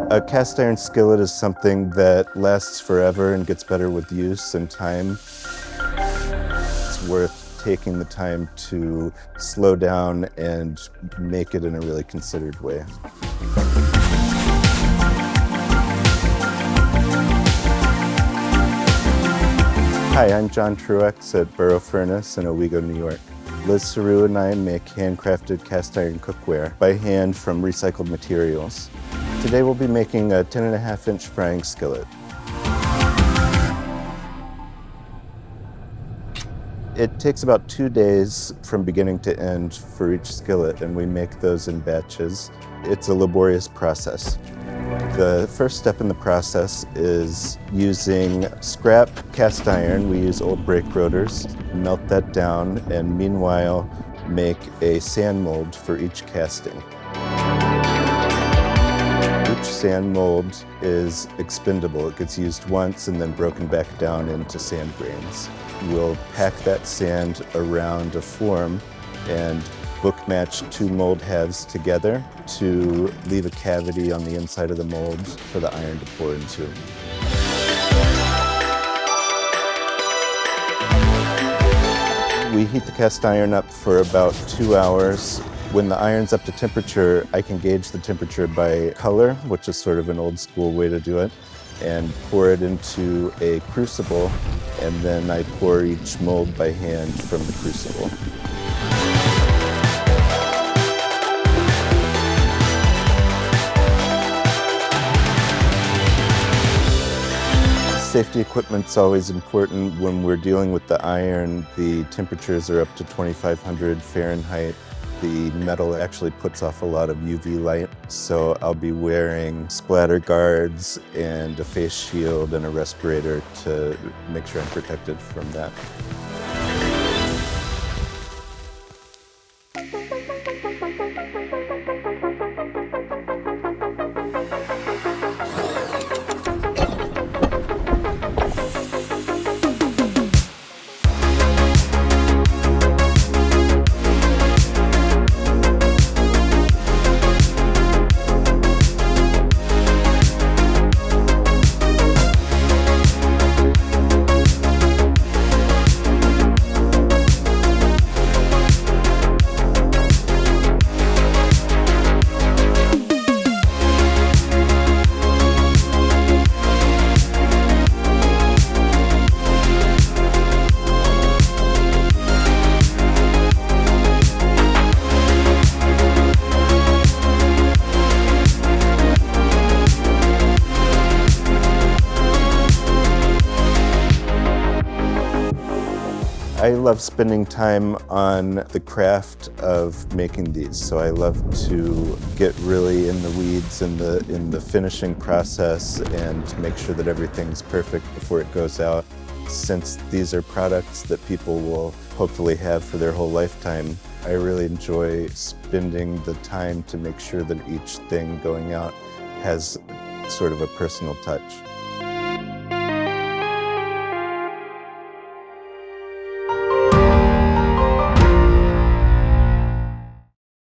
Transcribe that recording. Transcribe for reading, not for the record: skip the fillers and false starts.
A cast iron skillet is something that lasts forever and gets better with use and time. It's worth taking the time to slow down and make it in a really considered way. Hi, I'm John Truex at Burrow Furnace in Owego, New York. Liz Saru and I make handcrafted cast iron cookware by hand from recycled materials. Today we'll be making a 10.5-inch frying skillet. It takes about 2 days from beginning to end for each skillet, and we make those in batches. It's a laborious process. The first step in the process is using scrap cast iron. We use old brake rotors, melt that down, and meanwhile make a sand mold for each casting. Each sand mold is expendable. It gets used once and then broken back down into sand grains. We'll pack that sand around a form and book match 2 mold halves together to leave a cavity on the inside of the mold for the iron to pour into. We heat the cast iron up for about 2 hours. When the iron's up to temperature, I can gauge the temperature by color, which is sort of an old school way to do it, and pour it into a crucible, and then I pour each mold by hand from the crucible. Safety equipment's always important. When we're dealing with the iron, the temperatures are up to 2,500 Fahrenheit. The metal actually puts off a lot of UV light, so I'll be wearing splatter guards and a face shield and a respirator to make sure I'm protected from that. I love spending time on the craft of making these, so I love to get really in the weeds in the finishing process and make sure that everything's perfect before it goes out. Since these are products that people will hopefully have for their whole lifetime, I really enjoy spending the time to make sure that each thing going out has sort of a personal touch.